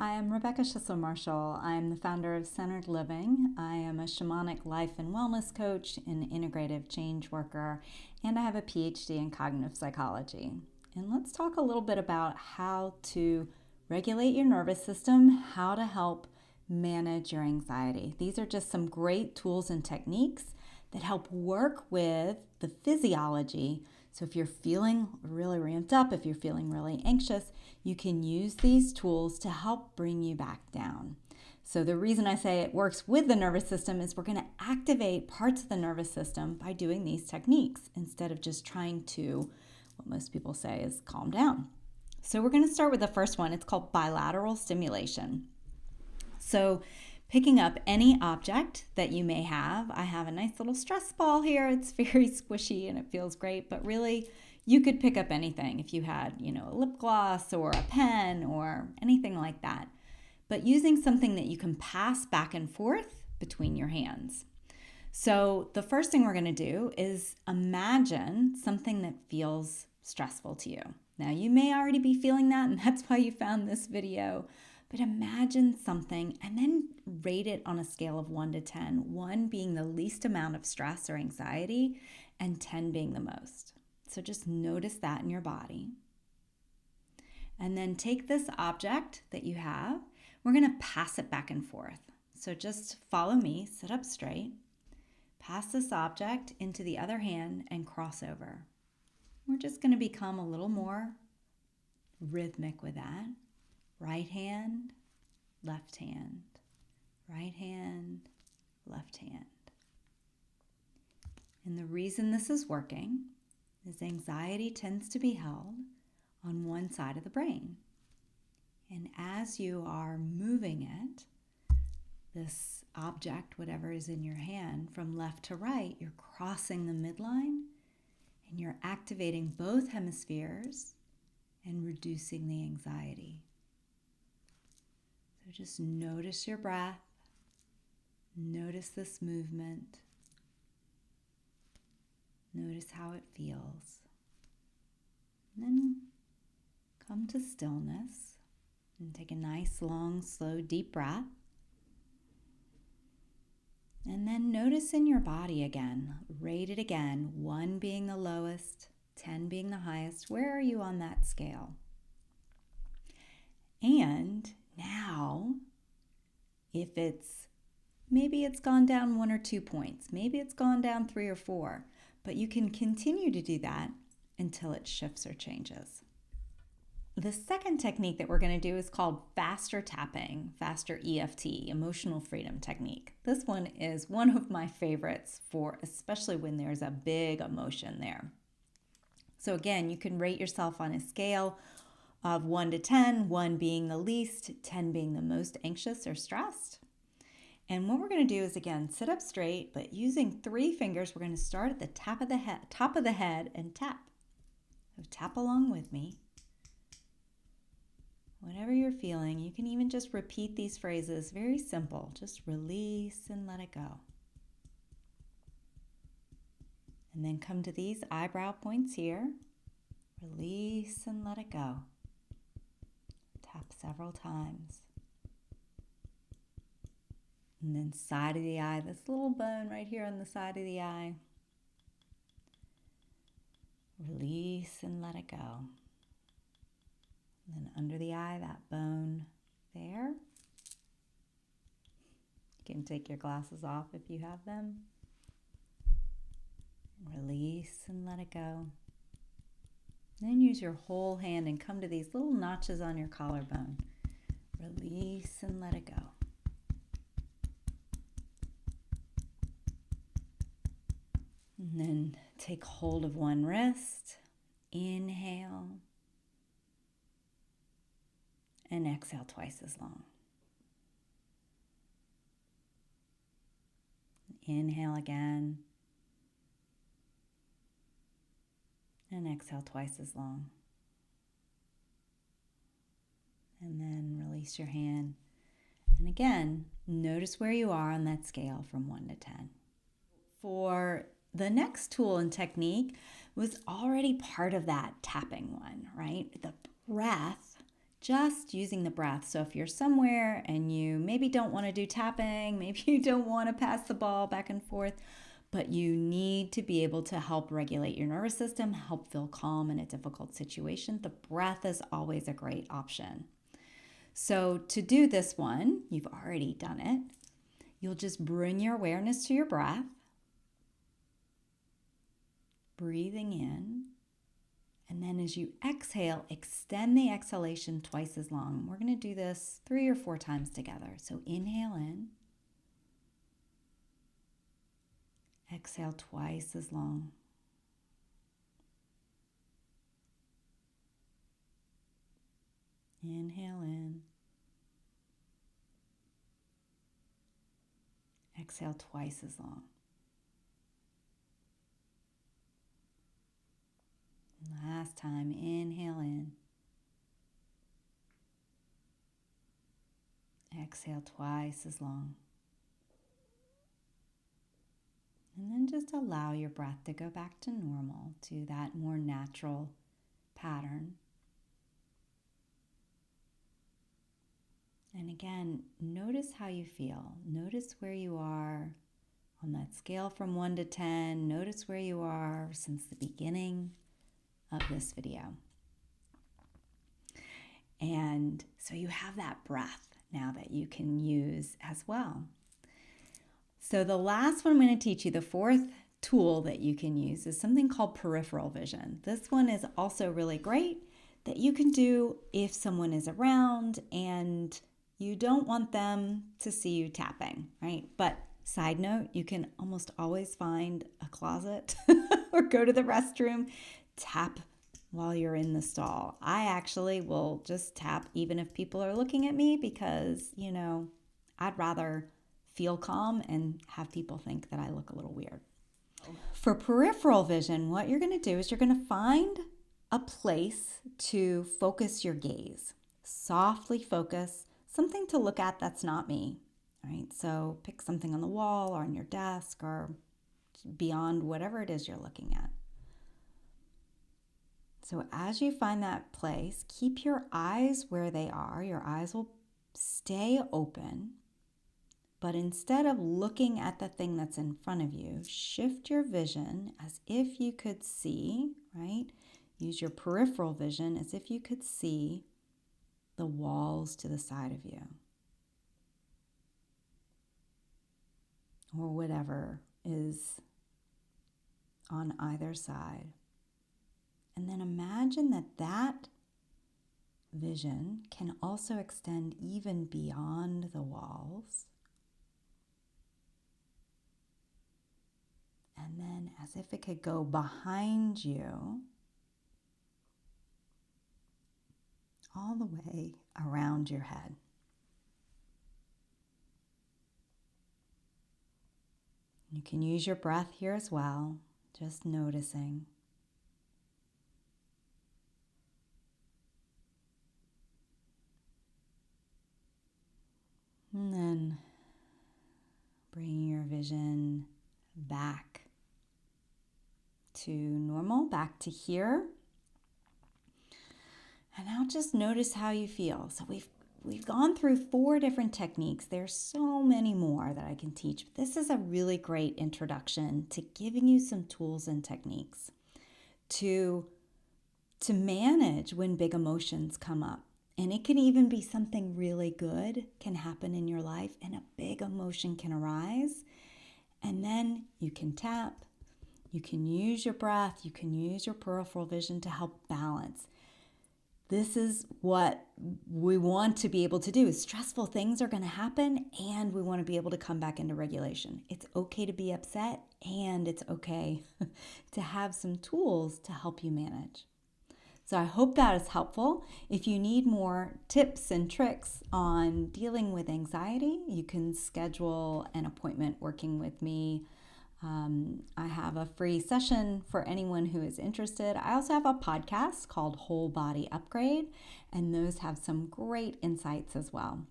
Hi, I'm Rebecca Schissel-Marshall. I'm the founder of Centered Living. I am a shamanic life and wellness coach, an integrative change worker, and I have a PhD in cognitive psychology. And let's talk a little bit about how to regulate your nervous system, how to help manage your anxiety. These are just some great tools and techniques that help work with the physiology. So if you're feeling really ramped up, if you're feeling really anxious, you can use these tools to help bring you back down. So the reason I say it works with the nervous system is we're going to activate parts of the nervous system by doing these techniques instead of just trying to, what most people say is calm down. So we're going to start with the first one. It's called bilateral stimulation. So picking up any object that you may have. I have a nice little stress ball here. It's very squishy and it feels great, but really you could pick up anything if you had, a lip gloss or a pen or anything like that. But using something that you can pass back and forth between your hands. So the first thing we're going to do is imagine something that feels stressful to you. Now you may already be feeling that, and that's why you found this video. But imagine something and then rate it on a scale of 1 to 10, 1 being the least amount of stress or anxiety and 10 being the most. So just notice that in your body. And then take this object that you have. We're going to pass it back and forth. So just follow me, sit up straight, pass this object into the other hand and cross over. We're just going to become a little more rhythmic with that. Right hand, left hand, right hand, left hand. And the reason this is working is anxiety tends to be held on one side of the brain. And as you are moving it, this object, whatever is in your hand, from left to right, you're crossing the midline and you're activating both hemispheres and reducing the anxiety. So just notice your breath, notice this movement, notice how it feels. And then come to stillness and take a nice, long, slow, deep breath. And then notice in your body again, rate it again, 1 being the lowest, 10 being the highest. Where are you on that scale? And now, if maybe it's gone down 1 or 2 points, maybe it's gone down 3 or 4, but you can continue to do that until it shifts or changes. The second technique that we're going to do is called faster tapping, faster EFT, emotional freedom technique. This one is one of my favorites for especially when there's a big emotion there. So again, you can rate yourself on a scale of 1 to 10, 1 being the least, 10 being the most anxious or stressed. And what we're going to do is, again, sit up straight, but using 3 fingers, we're going to start at the top of the head and tap. So tap along with me. Whatever you're feeling, you can even just repeat these phrases. Very simple. Just release and let it go. And then come to these eyebrow points here. Release and let it go. Tap several times. And then side of the eye, this little bone right here on the side of the eye. Release and let it go. And then under the eye, that bone there. You can take your glasses off if you have them. Release and let it go. Then use your whole hand and come to these little notches on your collarbone. Release and let it go. And then take hold of one wrist. Inhale. And exhale twice as long. Inhale again. And exhale twice as long. And then release your hand. And again, notice where you are on that scale from 1 to 10. For the next tool and technique was already part of that tapping one, right? The breath just using the breath. So if you're somewhere and you maybe don't want to do tapping, maybe you don't want to pass the ball back and forth, but you need to be able to help regulate your nervous system, help feel calm in a difficult situation, the breath is always a great option. So to do this one, you've already done it. You'll just bring your awareness to your breath, breathing in. And then as you exhale, extend the exhalation twice as long. We're going to do this 3 or 4 times together. So inhale in. Exhale twice as long. Inhale in. Exhale twice as long. Last time, inhale in. Exhale twice as long. And then just allow your breath to go back to normal, to that more natural pattern. And again, notice how you feel. Notice where you are on that scale from 1 to 10. Notice where you are since the beginning of this video. And so you have that breath now that you can use as well. So the last one I'm going to teach you, the 4th tool that you can use, is something called peripheral vision. This one is also really great that you can do if someone is around and you don't want them to see you tapping, right? But side note, you can almost always find a closet or go to the restroom, tap while you're in the stall. I actually will just tap even if people are looking at me because, I'd rather feel calm and have people think that I look a little weird. For peripheral vision, what you're going to do is you're going to find a place to focus your gaze. Softly focus, something to look at that's not me, right? So pick something on the wall or on your desk or beyond whatever it is you're looking at. So as you find that place, keep your eyes where they are. Your eyes will stay open. But instead of looking at the thing that's in front of you, shift your vision as if you could see, right? Use your peripheral vision as if you could see the walls to the side of you. Or whatever is on either side. And then imagine that vision can also extend even beyond the walls. And then as if it could go behind you, all the way around your head. You can use your breath here as well, just noticing. And then bringing your vision back to normal, back to here. And now just notice how you feel. So we've gone through 4 different techniques. There's so many more that I can teach. But this is a really great introduction to giving you some tools and techniques to manage when big emotions come up. And it can even be something really good can happen in your life and a big emotion can arise. And then you can tap, you can use your breath, you can use your peripheral vision to help balance. This is what we want to be able to do. Stressful things are going to happen and we want to be able to come back into regulation. It's okay to be upset and it's okay to have some tools to help you manage. So I hope that is helpful. If you need more tips and tricks on dealing with anxiety, you can schedule an appointment working with me. I have a free session for anyone who is interested. I also have a podcast called Whole Body Upgrade, and those have some great insights as well.